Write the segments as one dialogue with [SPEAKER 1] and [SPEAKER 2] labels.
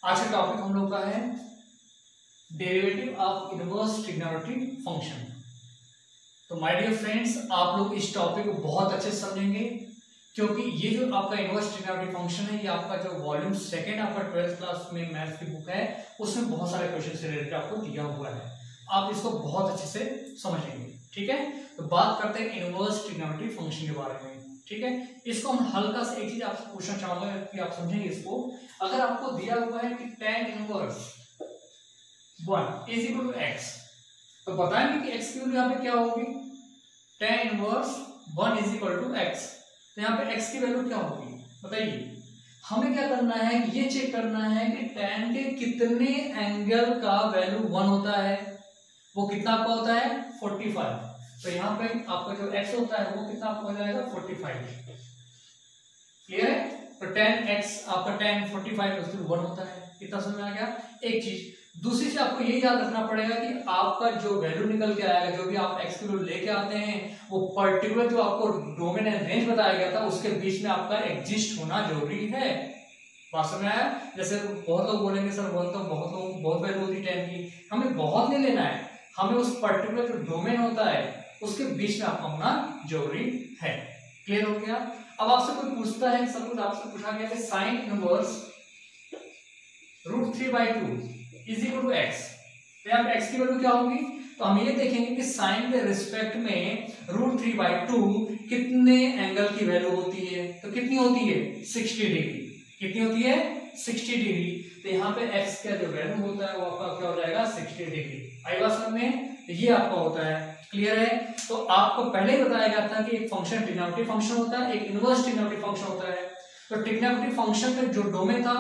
[SPEAKER 1] आज का टॉपिक हम लोग का है derivative of inverse trigonometry function. तो माय डियर फ्रेंड्स, आप लोग इस टॉपिक को बहुत अच्छे से समझेंगे क्योंकि ये जो आपका इनवर्स ट्रिग्नोमेट्री फंक्शन है ये आपका जो वॉल्यूम सेकंड आपका 12th क्लास में मैथ्स की बुक है उसमें बहुत सारे क्वेश्चन से रिलेटेड आपको दिया हुआ है। आप इसको बहुत अच्छे से समझेंगे, ठीक है। तो बात करते हैं इनवर्स ट्रिग्नोमेट्री फंक्शन के बारे में, ठीक है। इसको हम हल्का सा एक चीज आपसे पूछना चाहूंगा कि आप समझेंगे इसको। अगर आपको दिया हुआ है कि tan inverse 1 is equal to x, तो बताएंगे कि x की वैल्यू यहाँ पे क्या होगी। tan inverse 1 is equal to x, तो यहाँ पे x की वैल्यू क्या होगी बताइए। हमें क्या करना है, ये चेक करना है कि tan के कितने एंगल का वैल्यू 1 होता है। वो कितना आपका होता है 45। तो यहाँ पे आपका जो x होता है वो कितना आपको हो जाएगा 45। क्लियर है। तो tan x आपका tan 45 उसके 1 होता है। कितना समझ में आ गया एक चीज। दूसरी चीज आपको ये याद रखना पड़ेगा कि आपका जो वैल्यू निकल के आएगा, जो भी आप x की वैल्यू लेके आते हैं, वो पर्टिकुलर जो आपको डोमेन एंड रेंज बताया गया था उसके बीच में आपका एग्जिस्ट होना जरूरी है। बात समझ में आया। जैसे बहुत लोग बोलेंगे सर बहुत लोग बहुत वैल्यू होती है tan की, हमें बहुत नहीं लेना है, हमें उस पर्टिकुलर जो डोमेन होता है उसके बीच में आपका होना जरूरी है। क्लियर हो गया। अब आपसे कोई पूछता है, सपोज आपसे पूछा गया कि sine inverse √3/2 is equal to x, तो यहाँ पे x की वैल्यू क्या होगी। तो हम ये देखेंगे कि साइन के रिस्पेक्ट में √3/2 कितने एंगल की वैल्यू होती है। तो कितनी होती है 60 डिग्री। कितनी होती है 60 डिग्री। तो यहाँ पे x का जो वैल्यू होता है वो आपका क्या हो जाएगा 60 डिग्री। आई बात समझ में। ये आपका होता है। क्लियर है। तो आपको पहले ही बताया गया था कि एक फंक्शन ट्रिग्नोमेट्री फंक्शन होता है, एक इनवर्स ट्रिग्नोमेट्री फंक्शन होता है। तो ट्रिग्नोमेट्री फंक्शन में जो डोमेन था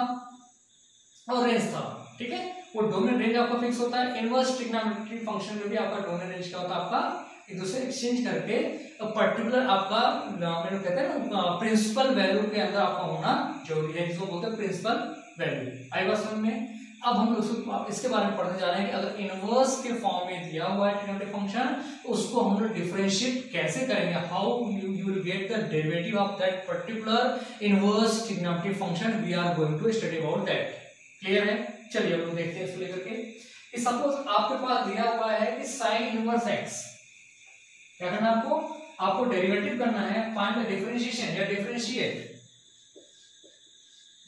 [SPEAKER 1] और रेंज था, ठीक है, वो डोमेन रेंज आपका फिक्स होता है। इनवर्स ट्रिग्नोमेट्री फंक्शन में भी आपका डोमेन रेंज क्या होता है, आपका एक दूसरे एक्सचेंज करके पर्टिकुलर आपका मैंने कहते हैं ना प्रिंसिपल वैल्यू के अंदर आपका होना जरूरी है, जिसको बोलते हैं प्रिंसिपल वैल्यू। आई बात समझ में। अब हम लोग इसके बारे में पढ़ने जा रहे हैं कि अगर इनवर्स के फॉर्म में दिया हुआ है ट्रिग्नोमेट्री फंक्शन तो उसको हम लोग डिफरेंशिएट कैसे करेंगे, how you will get the derivative of that particular inverse trigonometry function. We are going to study about that. Clear है। चलिए हम लोग देखते हैं इसको लेकर के। सपोज आपके पास दिया हुआ है कि साइन इनवर्स x, क्या करना आपको डेरिवेटिव करना है, फाइंड द डिफरेंशिएशन या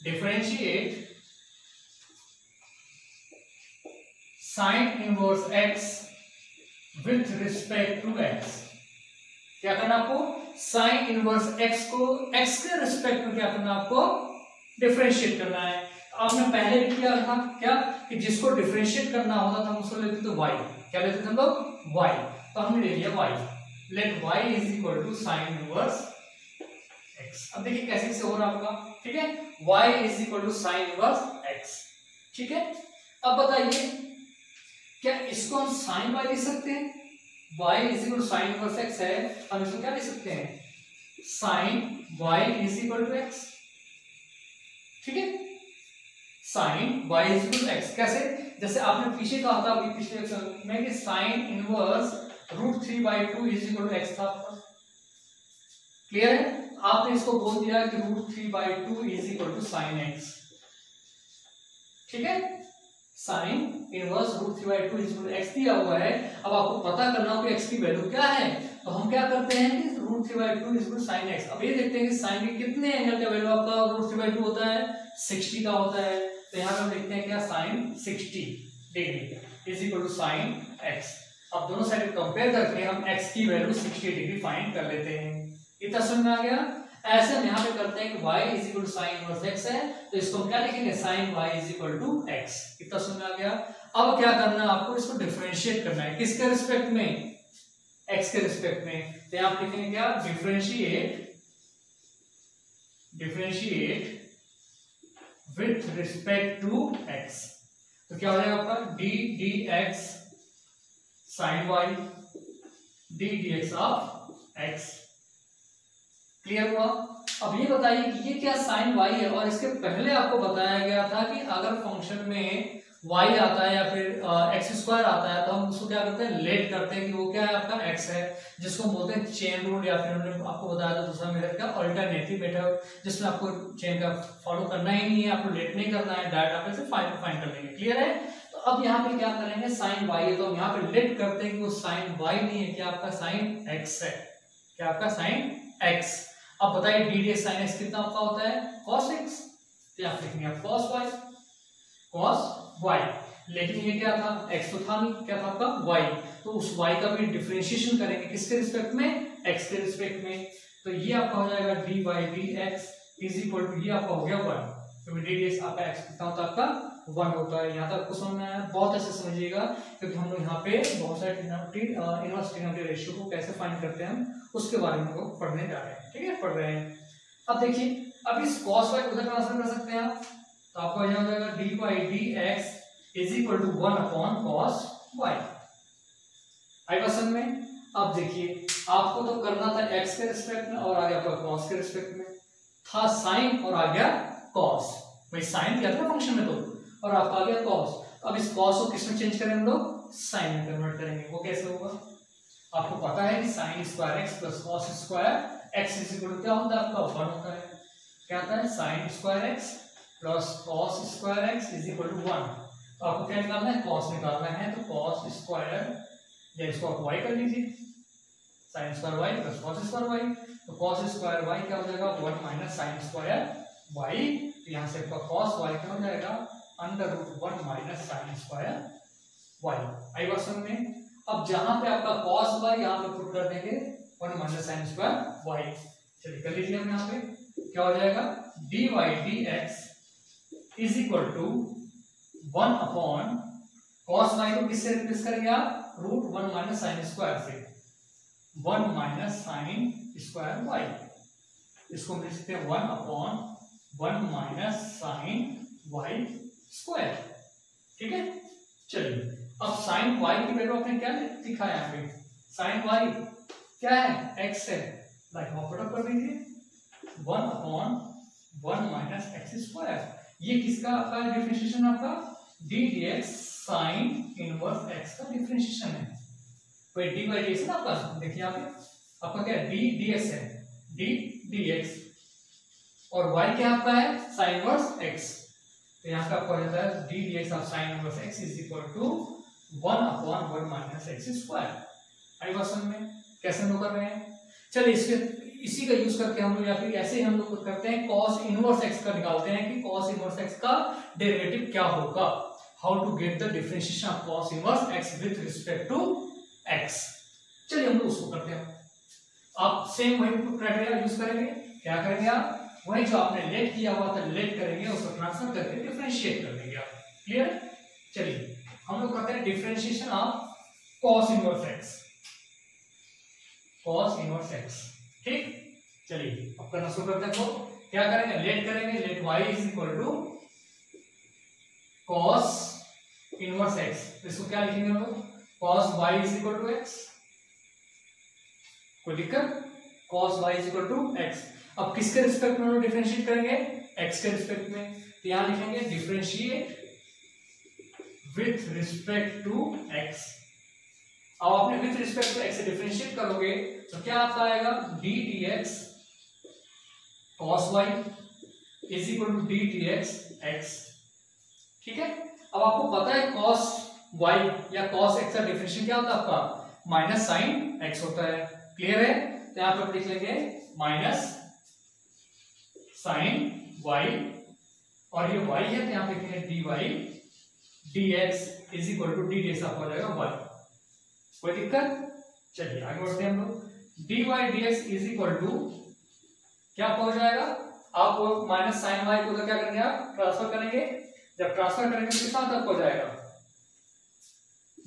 [SPEAKER 1] differentiate sine inverse x with respect to x। क्या करना आपको साइन इनवर्स x को x के रिस्पेक्ट में क्या करना आपको डिफरेंशिएट करना है। आपने पहले भी किया था क्या कि जिसको डिफरेंशिएट करना होता था हम उसको लेते थे y। क्या लेते थे हम लोग y। तो हमने ले लिया y। Let y is equal to sine inverse x। अब देखिए कैसे से हो रहा आपका, ठीक है, y is equal to sine inverse x, ठीक है। अब बताइए क्या इसको हम साइन y लिख सकते हैं। y is equal to sine inverse x है, हम इसको क्या लिख सकते हैं sine y is equal to x, ठीक है। Sine y is equal to x कैसे, जैसे आपने पीछे कहा था अभी पिछले में कि sine inverse √3/2 is equal to x था। क्लियर है। आपने इसको बोल दिया कि √3/2 is equal to sine x, ठीक है। Sine inverse √3/2 is equal to x दिया हुआ है। अब आपको पता करना हो कि x की वैल्यू क्या है, तो हम क्या करते हैं कि √3/2 is equal to sine x। अब ये देखते हैं कि साइन के कितने एंगल का वैल्यू आपका √3/2 होता है 60 का होता है। तो यहाँ पे हम लिखते हैं क्या sine 60 degree is equal to sine x। अब दोनों साइड कंपेयर करके हम x की वैल्यू 60 डिग्री फाइंड कर लेते हैं। इतना समझ में आ गया। ऐसे हम यहाँ पे करते हैं कि y is equal to sine inverse x है, तो इसको हम क्या लिखेंगे sine y is equal to x। इतना समझ में आ गया। अब क्या करना है आपको, इसको डिफरेंशिएट करना है किसके रिस्पेक्ट में, x के रिस्पेक्ट में। तो यहाँ पे लिखेंगे क्या differentiate with respect to x। तो क्या हो जाएगा आपका dx sine y dx of x। Clear हुआ। अब ये बताइए कि ये क्या साइन y है, और इसके पहले आपको बताया गया था कि अगर फंक्शन में y आता है या फिर एक्स स्क्वायर आता है, तो हम उसको क्या करते हैं, लेट करते हैं कि वो क्या है, आपका x है, जिसको हम बोलते हैं चेन रूल, या फिर हमने आपको बताया था दूसरा मेथड का अल्टरनेटिव मेथड, जिसमें आपको चेन का फॉलो करना ही नहीं है, आपको लेट नहीं करना है, डायरेक्ट आप ऐसे फाइंड कर लेंगे। क्लियर है? तो अब यहाँ पे क्या करेंगे, साइन y है, तो हम यहाँ पे लेट करते हैं कि वो साइन y नहीं है, क्या आपका साइन x है, क्या आपका साइन x। अब बताइए डी डी साइन x कितना आपका होता है, cos x, तो यहाँ लिखेंगे आप cos y, cos y। लेकिन ये क्या था, x तो था नहीं, क्या था आपका y, तो उस y का भी डिफरेंशिएशन करेंगे किसके रिस्पेक्ट में, x के रिस्पेक्ट में। तो ये आपका हो जाएगा D Y D x is equal to, ये आपका हो गया 1, क्योंकि डी डी एक्स आपका x कितना होता है, आपका 1 होता है। यहाँ तक आपको समझ में आया, बहुत अच्छे समझिएगा, क्योंकि हम लोग यहाँ पे बहुत सारे इनवर्स ट्रिग्नोमेट्री रेशियो को कैसे फाइंड करते हैं उसके बारे में हम लोग पढ़ने जा रहे हैं। ठीक है, पढ़ रहे हैं। अब देखिए, अब इस cos y उधर ट्रांसफर कर सकते हैं आप, तो आपका यहाँ हो जाएगा D Y D x is equal to 1 upon cos y। आई क्वेश्चन में अब देखिए, आपको तो करना था x के रिस्पेक्ट में और आ गया आपका cos के रिस्पेक्ट में, था साइन और आ गया cos, भाई साइन दिया था फंक्शन में तो, और आपका आ गया cos। अब इस cos को किस में चेंज करेंगे हम लोग, साइन में कन्वर्ट करेंगे। वो कैसे होगा, आपको पता है कि sine square x plus cos square x is equal to क्या होता है, आपका 1 होता है। क्या आता है, sine square x plus cos square x is equal to 1। तो आपको क्या निकालना है, cos निकालना है, तो cos स्क्वायर, या इसको आप y कर लीजिए, sin square y plus cos square y, तो cos स्क्वायर y क्या हो जाएगा, 1 माइनस sin स्क्वायर y, तो यहाँ से आपका cos y क्या हो जाएगा, under root 1 minus sin square y। आई बात समझ में? अब जहां पे आपका cos y यहाँ पे पुट कर देंगे 1 माइनस sin स्क्वायर y, चलिए कर लीजिए हम यहाँ पे, क्या हो जाएगा, dy dx is equal to 1 upon cos y को किससे रिप्लेस करेंगे आप, रूट 1 माइनस साइन स्क्वायर से, 1 माइनस साइन स्क्वायर y, इसको हम लिख सकते हैं 1 upon 1 minus sine y square. ठीक है, चलिए अब साइन y की वैल्यू आपने क्या लिखा है यहाँ पे, साइन y क्या है, x है, लाइक ऑपरेटर कर दीजिए 1 अपॉन 1 माइनस एक्स स्क्वायर। ये किसका आपका डिफरेंशिएशन, आपका D D x sign inverse x का डिफरेंशिएशन है। कोई डी बाई डी एक्स ना आपका, देखिए यहाँ पे आपका क्या है, डी डी एक्स है, डी डी एक्स, और y क्या आपका है, साइन इनवर्स एक्स, तो यहाँ पे आपको हो जाता है d D x of sine inverse x is equal to 1 upon 1 minus x square. आई बात समझ में, कैसे हम लोग कर रहे हैं, चलिए इसके इसी का यूज करके हम लोग, या फिर ऐसे ही हम लोग करते हैं, cos इनवर्स x का निकालते हैं कि cos इनवर्स x का डेरिवेटिव क्या होगा, how to get the differentiation of cos inverse x with respect to x। चलिए हम लोग उसको करते हैं। आप सेम वही क्राइटेरिया यूज करेंगे, क्या करेंगे आप, वही जो आपने लेट किया हुआ था लेट करेंगे, उसको ट्रांसफर करके डिफरेंशिएट कर देंगे आप। क्लियर? चलिए हम लोग करते हैं differentiation of cos inverse x, cos inverse x। ठीक, चलिए अब करना शुरू करते हैं। तो क्या करेंगे, लेट करेंगे, let y is equal to cos inverse x, इसको क्या लिखेंगे हम लोग, cos y is equal to x, कोई दिक्कत, cos y is equal to x। अब किसके रिस्पेक्ट में हम लोग डिफरेंशिएट करेंगे, x के रिस्पेक्ट में, तो यहां लिखेंगे differentiate with respect to x। अब आपने विथ रिस्पेक्ट टू x से डिफरेंशिएट करोगे तो क्या आपका आएगा, d D x cos y is equal to d D x x। ठीक है, अब आपको पता है cos y या cos x का डिफरेंशिएट क्या होता है आपका, माइनस साइन x होता है। क्लियर है, तो यहां पर लिख लेंगे माइनस साइन y, और ये y है तो यहां पे लिखेंगे d Y D x is equal to d D x आपका हो जाएगा 1। कोई दिक्कत, चलिए आगे बढ़ते हैं हम लोग, d Y D x is equal to क्या हो जाएगा, आप माइनस साइन वाई को तो क्या करेंगे, आप ट्रांसफर करेंगे, जब ट्रांसफर करेंगे तो कितना तक हो जाएगा,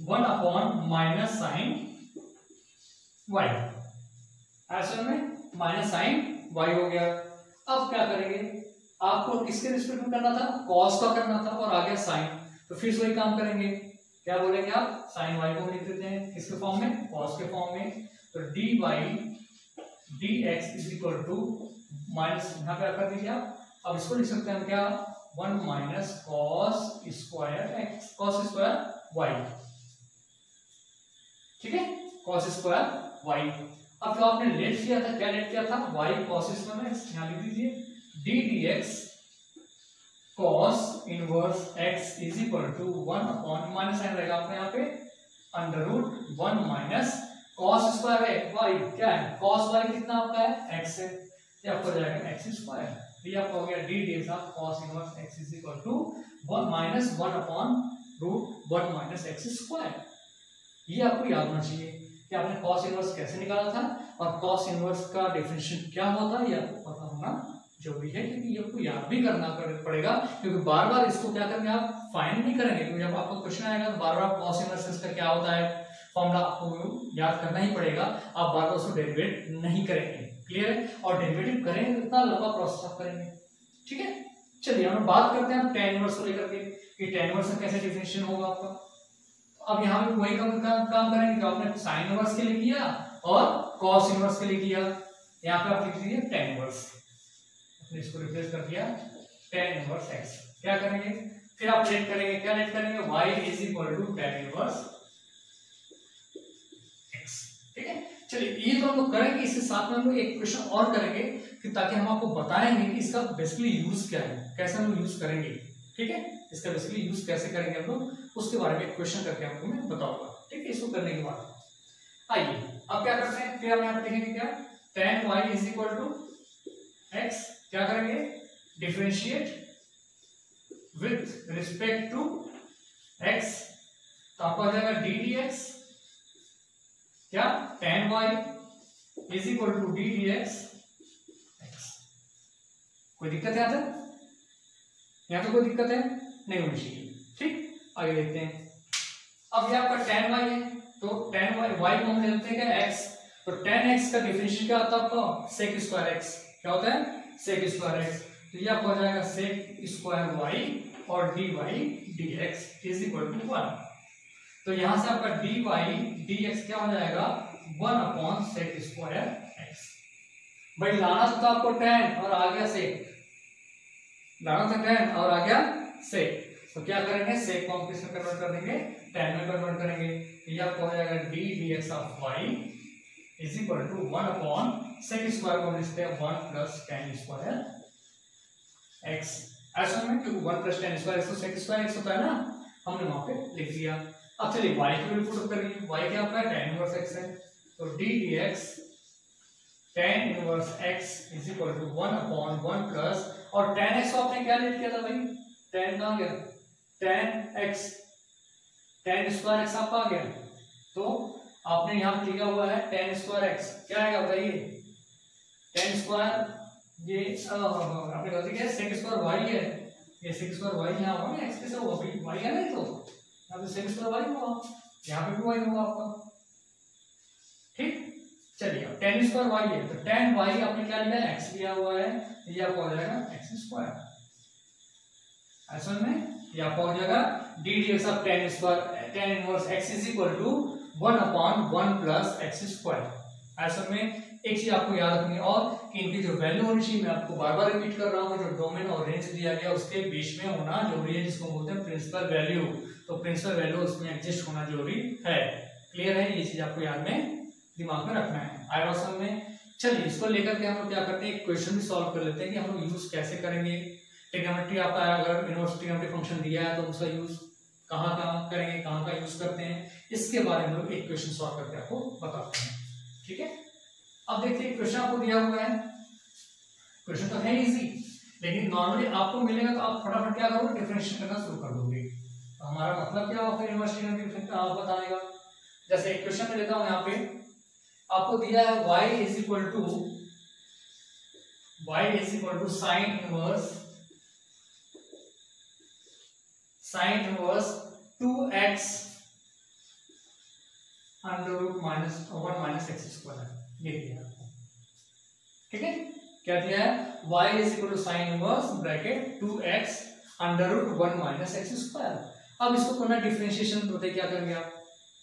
[SPEAKER 1] 1 अपॉन माइनस साइन वाई, ऐसे में माइनस साइन वाई हो गया। अब क्या करेंगे, आपको किसके रिस्पेक्ट में करना था, कॉस का करना था, और आ गया साइन, तो फिर वही काम करेंगे, क्या बोलेंगे आप, साइन वाई को लिख देते हैं किसके फॉर्म में, कॉस के फॉर्म में, तो d Y D x is equal to minus, यहाँ पे कर दीजिए आप, अब इसको लिख सकते हैं क्या, 1 minus cos square x, cos square y, ठीक है, कॉस स्क्वायर वाई। अब जो आपने लेट किया था, क्या लेट किया था, वाई कॉस स्क्वायर एक्स, यहां लिख दीजिए d D x cos inverse x is equal to 1 upon, minus sine रहेगा आपका यहाँ पे, under root 1 minus cos square है वाई, क्या है कॉस वाई कितना आपका है एक्स है, ये आपको हो जाएगा एक्स स्क्वायर, ये आपका हो गया d D x of cos inverse x is equal to 1 minus 1 upon root 1 minus x square. ये आपको याद होना चाहिए कि आपने कॉस इनवर्स कैसे निकाला था और कॉस इनवर्स का डिफरेंशियल क्या होता है, ये आपको पता होना जरूरी है, क्योंकि ये आपको याद भी करना पड़ेगा, क्योंकि बार बार इसको क्या करेंगे आप फाइंड नहीं करेंगे, क्योंकि जब आपको क्वेश्चन आएगा तो बार बार कॉस इनवर्स का क्या होता है फॉर्मूला आपको याद करना ही पड़ेगा, आप बार बार उसको डेरिवेट नहीं करेंगे, क्लियर है, और डेरिवेटिव करेंगे तो इतना लंबा प्रोसेस आप करेंगे, ठीक है। चलिए हम बात करते हैं tan इनवर्स को लेकर के कि tan इनवर्स का कैसे डिफरेंशियल होगा आपका। अब यहाँ पे वही काम करेंगे जो आपने साइन इनवर्स के लिए किया और कॉस इनवर्स के लिए किया, यहाँ पे आप लिख दीजिए tan इनवर्स, अपने इसको रिप्लेस कर दिया tan इनवर्स x, क्या करेंगे फिर आप लेट करेंगे, क्या लेट करेंगे y is equal to tan inverse x, ठीक है। चलिए ये तो हम लोग करेंगे, इसके साथ में हम लोग एक क्वेश्चन और करेंगे कि ताकि हम आपको बताएंगे कि इसका बेसिकली यूज क्या है, कैसे हम लोग यूज करेंगे, ठीक है, इसका बेसिकली यूज कैसे करेंगे हम लोग, उसके बारे में एक क्वेश्चन करके आपको मैं बताऊंगा, ठीक है। इसको करने के बाद आइए अब क्या करते हैं, फिर हम यहाँ पे देखेंगे क्या tan y is equal to x, क्या करेंगे differentiate with respect to x, तो आपको आ जाएगा डी डी एक्स, क्या tan y is equal to d D x x. कोई दिक्कत है यहाँ तो कोई दिक्कत है नहीं होनी चाहिए, ठीक। आगे देखते हैं, अब ये आपका tan y है, तो tan y को हम लेते हैं क्या x, तो tan x का डिफरेंशियल क्या होता है आपका sec स्क्वायर x, क्या होता है sec स्क्वायर x, तो ये आपको हो जाएगा sec स्क्वायर y और dy dx is equal to 1, तो यहां से आपका dy dx क्या हो जाएगा 1 अपॉन sec स्क्वायर x। भाई लाना था आपको tan और आ गया sec, लाना था tan और आ गया sec, तो क्या करेंगे sec को हम किस में कन्वर्ट कर देंगे tan में कन्वर्ट करेंगे, ये आपको हो जाएगा d dx of y is equal to 1 upon sec square को हम लिखते हैं 1 प्लस tan स्क्वायर x, ऐसा में क्योंकि 1 प्लस tan स्क्वायर इसको sec स्क्वायर x होता है ना, हमने वहां पे लिख दिया। अब चलिए y की वैल्यू पुट करिए, y क्या आपका tan इनवर्स x है, तो d dx tan inverse x is equal to 1 upon 1 plus, और tan x को आपने क्या लेट किया था भाई, tan कहां गया tan x, tan square x आपका आ गया, तो आपने यहां पे लिखा हुआ है tan स्क्वायर x, क्या आएगा बताइए tan स्क्वायर, ये आपने गलती किया sec स्क्वायर y है, ये sec स्क्वायर y यहां होगा ना, x कैसे होगा भाई y है ना, तो यहाँ पे sec स्क्वायर y होगा, यहाँ पे भी y होगा आपका, ठीक। चलिए अब tan स्क्वायर y है, तो tan y आपने क्या लिया है x लिया हुआ है, ये आपको हो जाएगा x स्क्वायर, ऐसा में ये आपको हो जाएगा d dx of tan square tan inverse x is equal to 1 upon 1 plus x square. ऐसा में एक चीज आपको याद रखनी है और कि इनकी जो वैल्यू होनी चाहिए, मैं आपको बार बार रिपीट कर रहा हूँ, जो डोमेन और रेंज दिया गया उसके बीच में होना जरूरी है, जिसको बोलते हैं प्रिंसिपल वैल्यू, तो प्रिंसिपल वैल्यू उसमें एडजस्ट होना जरूरी है, क्लियर है, ये चीज आपको याद में दिमाग में रखना है। आया समझ में। चलिए इसको लेकर के हम लोग क्या करते हैं, एक क्वेश्चन भी सॉल्व कर लेते हैं कि हम लोग यूज कैसे करेंगे, ट्रिग्नोमेट्री आपका अगर इनवर्स ट्रिग्नोमेट्री फंक्शन दिया है तो उसका यूज कहाँ कहाँ करेंगे, कहाँ का यूज करते हैं, इसके बारे में लोग एक क्वेश्चन सॉल्व करके आपको बताते हैं, ठीक है। अब देखिए क्वेश्चन आपको दिया हुआ है, क्वेश्चन तो है इजी, लेकिन नॉर्मली आपको मिलेगा तो आप फटाफट क्या करोगे, डिफरेंशिएट करना शुरू कर दोगे। तो हमारा मतलब क्या होगा, फिर इनवर्स ट्रिग्नोमेट्री बताने का। जैसे एक क्वेश्चन में लेता हूं, यहाँ पे आपको दिया है y is equal to sine inverse 2x under root -1 minus x square, ये दिया आपको, ठीक है। क्या दिया है, y is equal to sine inverse bracket 2x under root 1 minus x square. अब इसको करना डिफरेंशिएशन, बताइए क्या करेंगे आप,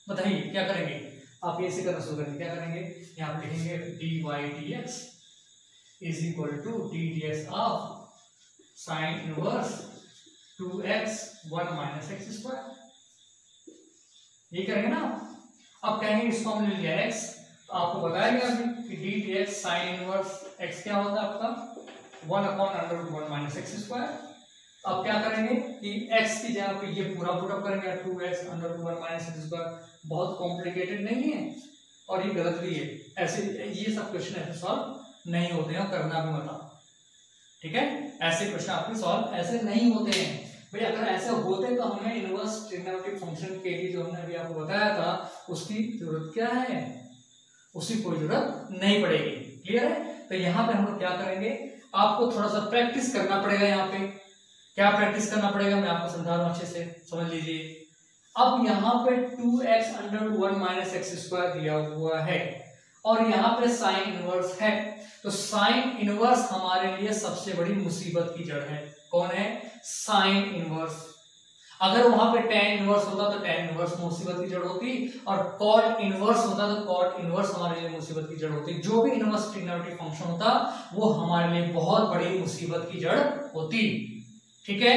[SPEAKER 1] बताइए क्या करेंगे आप, ये से करना शुरू करेंगे, क्या करेंगे, यहाँ पे लिखेंगे dy dx is equal to d dx of sine inverse 2x 1 minus x square, ये करेंगे ना। अब कहेंगे इसको हमने लिया x, तो आपको बताया गया अभी कि D T x sign inverse x क्या होता है आपका 1/√1 माइनस एक्स स्क्वायर। अब क्या करेंगे कि x की जगह पे ये पूरा पुटअप करेंगे 2x√1 माइनस एक्स स्क्वायर, बहुत कॉम्प्लिकेटेड नहीं है और ये गलत भी है, ऐसे ये सब क्वेश्चन ऐसे सॉल्व नहीं होते हैं, करना भी मत, ठीक है। ऐसे क्वेश्चन आपके सॉल्व ऐसे नहीं होते हैं भाई, अगर ऐसे होते तो हमें इनवर्स ट्रिग्नोमेट्रिक फंक्शन के लिए जो हमने अभी आपको बताया था उसकी जरूरत क्या है, उसकी कोई जरूरत नहीं पड़ेगी। क्लियर है। तो यहाँ पे हम लोग क्या करेंगे, आपको थोड़ा सा प्रैक्टिस करना पड़ेगा। यहाँ पे क्या प्रैक्टिस करना पड़ेगा मैं आपको समझा रहा हूँ, अच्छे से समझ लीजिए। अब यहाँ पे 2x√1 माइनस एक्स स्क्वायर दिया हुआ है और यहाँ पे साइन इनवर्स है, तो साइन इनवर्स हमारे लिए सबसे बड़ी मुसीबत की जड़ है। कौन है? Sine inverse. अगर वहां पे tan इनवर्स होता तो tan इनवर्स मुसीबत की जड़ होती, और cot इनवर्स होता तो cot इनवर्स हमारे लिए मुसीबत की जड़ होती। जो भी इनवर्स ट्रिग्नोमेट्रिक फंक्शन होता वो हमारे लिए बहुत बड़ी मुसीबत की जड़ होती, ठीक है।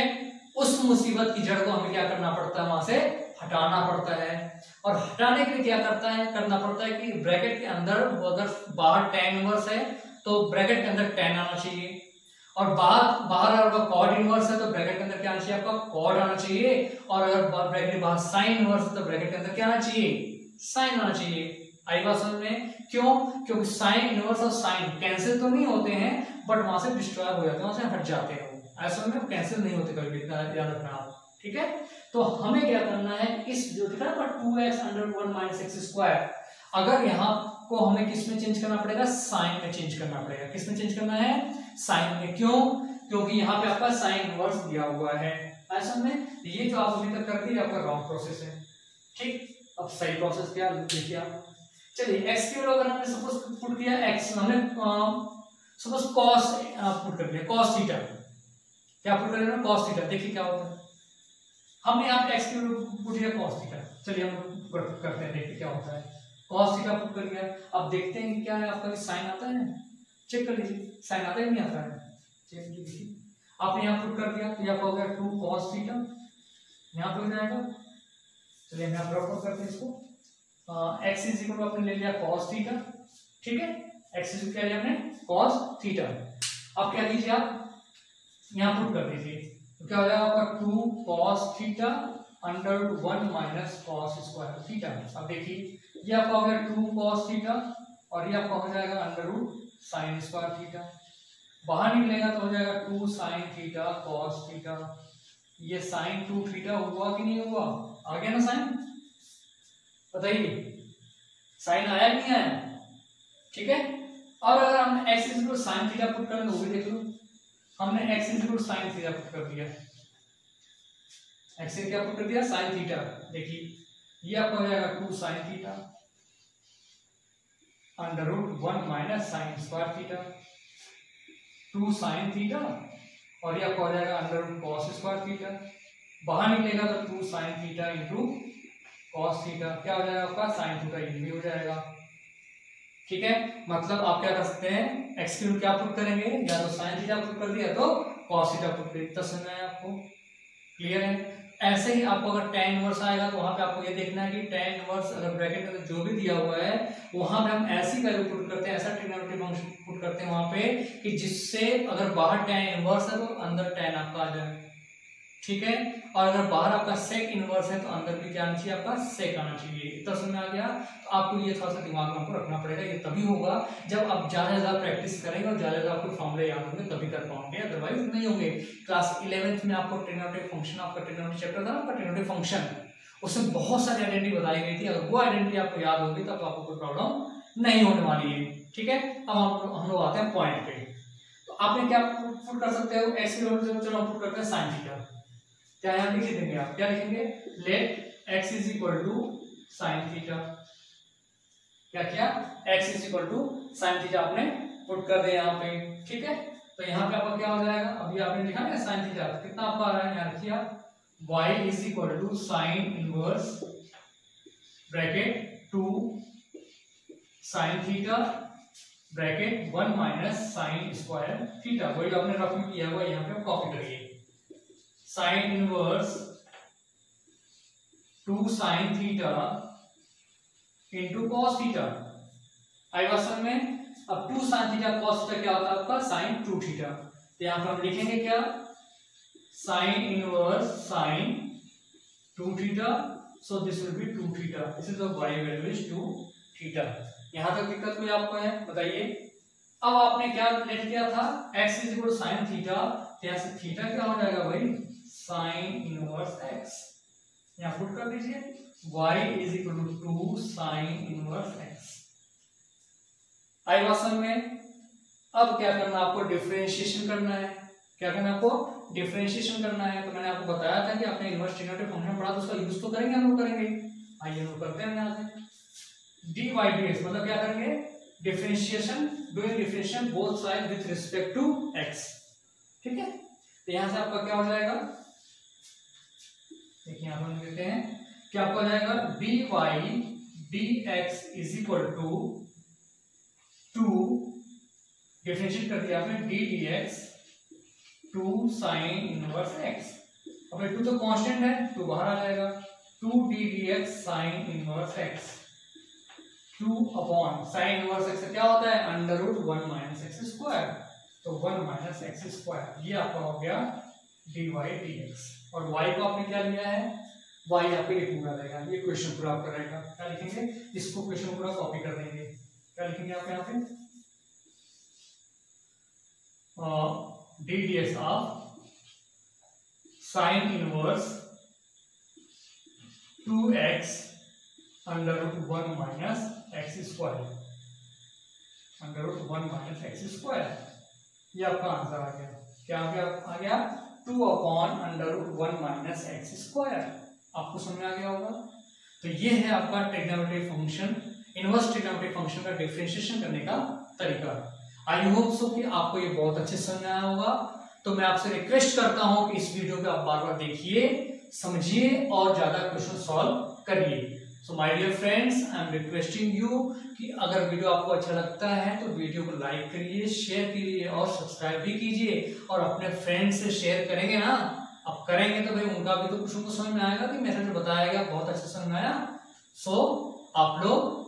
[SPEAKER 1] उस मुसीबत की जड़ को हमें क्या करना पड़ता है, वहां से हटाना पड़ता है। और हटाने के लिए क्या करना पड़ता है कि ब्रैकेट के अंदर अगर बाहर tan इनवर्स है तो ब्रैकेट के अंदर tan आना चाहिए, और बाहर अगर कॉड इनवर्स है तो ब्रैकेट के अंदर क्या आना चाहिए, आपका कॉड आना चाहिए, और अगर ब्रैकेट के बाहर साइन इनवर्स है तो ब्रैकेट के अंदर क्या आना चाहिए, साइन आना चाहिए। आई बात समझ में? क्यों? क्योंकि साइन इनवर्स और साइन कैंसिल तो नहीं होते हैं बट वहां से डिस्ट्रॉय हो जाते हैं, वहां से हट जाते हैं, ऐसा में कैंसिल नहीं होते कभी भी, याद रखना आप, ठीक है। तो हमें क्या करना है, इस जो दिखा ना 2x√1 माइनस एक्स स्क्वायर, अगर यहाँ को हमें किस में चेंज करना पड़ेगा, साइन में चेंज करना पड़ेगा। किस में चेंज करना है? साइन में। क्यों? क्योंकि यहाँ पे आपका साइन इनवर्स दिया हुआ है। ऐसा में ये जो आप अभी तक कर दिए आपका रॉन्ग प्रोसेस है, ठीक। अब सही प्रोसेस क्या देखिए आप। चलिए x की वैल्यू अगर हमने सपोज पुट किया x, हमने सपोज cos पुट कर दिया, cos थीटा, क्या पुट कर दिया, cos थीटा। देखिए क्या होता है, हमने यहाँ पे x की वैल्यू पुट किया cos थीटा। चलिए हम करते हैं, देखिए क्या होता है। cos थीटा पुट कर दिया, अब देखते हैं कि क्या है आपका साइन आता है, चेक कर लीजिए साइन आता है नहीं आता है, चेक कीजिए। आपने यहाँ पुट कर दिया तो यहाँ हो गया 2 cos थीटा, यहाँ पे हो जाएगा। चलिए हम यहाँ पुट करते हैं इसको, x इज इक्वल टू आपने ले लिया cos थीटा, ठीक है। x इज क्या लिया हमने, cos थीटा। अब क्या कीजिए आप यहाँ पुट कर दीजिए, तो क्या हो जाएगा आपका 2 cos theta √1 minus cos square theta. अब देखिए ये आपका हो गया 2 cos थीटा और ये आपका हो जाएगा √sin स्क्वायर थीटा, बाहर निकलेगा तो हो जाएगा 2 sin थीटा cos थीटा। ये sin 2 थीटा हुआ कि नहीं हुआ, आ गया ना साइन, बताइए साइन आया कि नहीं आया, ठीक है। और अगर हम x equal sin theta put करें तो वो भी देख लो, हमने x equal sin theta put कर दिया, x क्या पुट कर दिया, sin थीटा। देखिए ये आपको हो जाएगा 2 sin theta √1 minus sin square theta, 2 sin theta, और ये आपको हो जाएगा √cos स्क्वायर थीटा, बाहर निकलेगा तो 2 sin theta into cos theta, क्या हो जाएगा आपका sin थीटा ये भी हो जाएगा, ठीक है। मतलब आप क्या कर सकते हैं, x की वैल्यू क्या पुट करेंगे, या तो sin थीटा पुट कर दिया तो cos थीटा पुट कर दिया, तो समझ में आया आपको, क्लियर है। ऐसे ही आपको अगर tan इनवर्स आएगा तो वहां पे आपको ये देखना है कि tan इनवर्स अगर ब्रैकेट में जो भी दिया हुआ है वहां पे हम ऐसी वैल्यू पुट करते हैं, ऐसा ट्रिग्नोमेट्रिक फंक्शन पुट करते हैं वहां पे कि जिससे अगर बाहर tan इनवर्स है तो अंदर tan आपका आ जाए, ठीक है। और अगर बाहर आपका सेक इनवर्स है तो अंदर भी क्या आना चाहिए, आपका सेक आना चाहिए। इतना समझ में आ गया। तो आपको ये थोड़ा सा दिमाग में आपको रखना पड़ेगा, ये तभी होगा जब आप ज्यादा प्रैक्टिस करेंगे और ज्यादा आपको फॉर्मूले याद होंगे तभी कर पाओगे, अदरवाइज नहीं होंगे। क्लास 11th में आपको ट्रिग्नोमेट्रिक फंक्शन, आपका ट्रिग्नोमेट्रिक चैप्टर था ना, आपका ट्रिग्नोमेट्रिक फंक्शन, उसमें बहुत सारी आइडेंटिटी बताई गई थी। अगर वो आइडेंटिटी आपको याद होगी तब आपको कोई प्रॉब्लम नहीं होने वाली है, ठीक है। अब हम लोग आते हैं पॉइंट पे। तो आपने क्या पुट कर सकते हो, एक्स की वैल्यू चलो हम पुट करते हैं sin थीटा, क्या यहाँ लिख देंगे आप, क्या लिखेंगे, let x is equal to sin theta. क्या किया, x is equal to sin theta आपने पुट कर दिया यहाँ पे, ठीक है। तो यहाँ पे आपका क्या हो जाएगा, अभी आपने लिखा ना sin थीटा, कितना आपका आ रहा है, यहाँ रखिए आप y is equal to sin inverse bracket 2 sin theta bracket 1 minus sin square theta. वही आपने रफ में किया हुआ यहाँ पे कॉपी करिए, sine inverse 2 sine theta into cos theta. आई बात समझ में? अब 2 साइन थीटा कॉस थीटा क्या होता है आपका साइन 2 थीटा। तो यहां पर हम लिखेंगे क्या, sine inverse sine 2 theta, so this will be 2 theta, this is the y value is 2 theta. यहां तक दिक्कत कोई आपको है बताइए। अब आपने क्या लेट किया था, x is equal to sine theta, तो यहां से थीटा क्या हो जाएगा भाई, साइन इनवर्स x। यहां पुट कर दीजिए y is equal to 2 sine inverse x। आई बात समझ में? अब क्या करना आपको, डिफरेंशिएशन करना है। क्या करना है आपको, डिफरेंशिएशन करना है। तो मैंने आपको बताया था कि आपने इनवर्स ट्रिग्नोमेट्रिक फंक्शन पढ़ा तो उसका यूज तो करेंगे हम लोग, करेंगे। आइए हम लोग करते हैं यहां से dy dx, मतलब क्या करेंगे, differentiation, doing differentiation both side with respect to x। ठीक है, तो यहां से आपका क्या हो जाएगा, देखिए यहां पर हम लिखते हैं कि आपका हो जाएगा dy dx is equal to 2, differentiate कर दिया आपने, d dx 2 sine inverse x। अब 2 तो कांस्टेंट है, 2 बाहर आ जाएगा, 2 d dx sine inverse x, 2 upon sine inverse x क्या होता है, under root 1 minus x square, तो 1 माइनस एक्स स्क्वायर। ये आपका हो गया dy dx। और y को आपने क्या लिया है, y आपको ये पूरा रहेगा, ये क्वेश्चन पूरा आपका रहेगा। क्या लिखेंगे, इसको क्वेश्चन पूरा कॉपी कर देंगे। क्या लिखेंगे आप यहाँ पे, d dx of sine inverse 2x under root 1 minus x square, under root 1 minus x square. ये आपका आंसर आ गया। क्या आ गया 2 upon under root 1 minus x square. आपको समझ में आ गया होगा। तो ये है आपका trigonometric function, inverse trigonometric function का डिफरेंशिएशन करने का तरीका। आई होप सो कि आपको ये बहुत अच्छे समझ में आया होगा। तो मैं आपसे रिक्वेस्ट करता हूं कि इस वीडियो को आप बार बार देखिए, समझिए और ज्यादा क्वेश्चन सॉल्व करिए। So my dear friends, I am requesting you कि अगर वीडियो आपको अच्छा लगता है तो वीडियो को लाइक करिए, शेयर कीजिए और सब्सक्राइब भी कीजिए। और अपने फ्रेंड्स से शेयर करेंगे ना, अब करेंगे तो भाई उनका भी तो कुछ उनको समझ में आएगा कि मेरा जो बताया गया बहुत अच्छा समझ में आया। सो आप लोग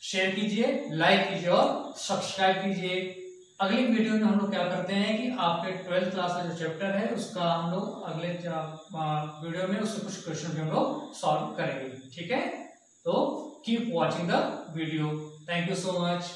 [SPEAKER 1] शेयर कीजिए, लाइक कीजिए और सब्सक्राइब कीजिए। अगली वीडियो में हम लोग क्या करते हैं कि आपके 12th क्लास का जो चैप्टर है उसका हम लोग अगले वीडियो में उससे कुछ क्वेश्चन भी हम लोग सॉल्व करेंगे। ठीक है, तो keep watching the video. Thank you so much.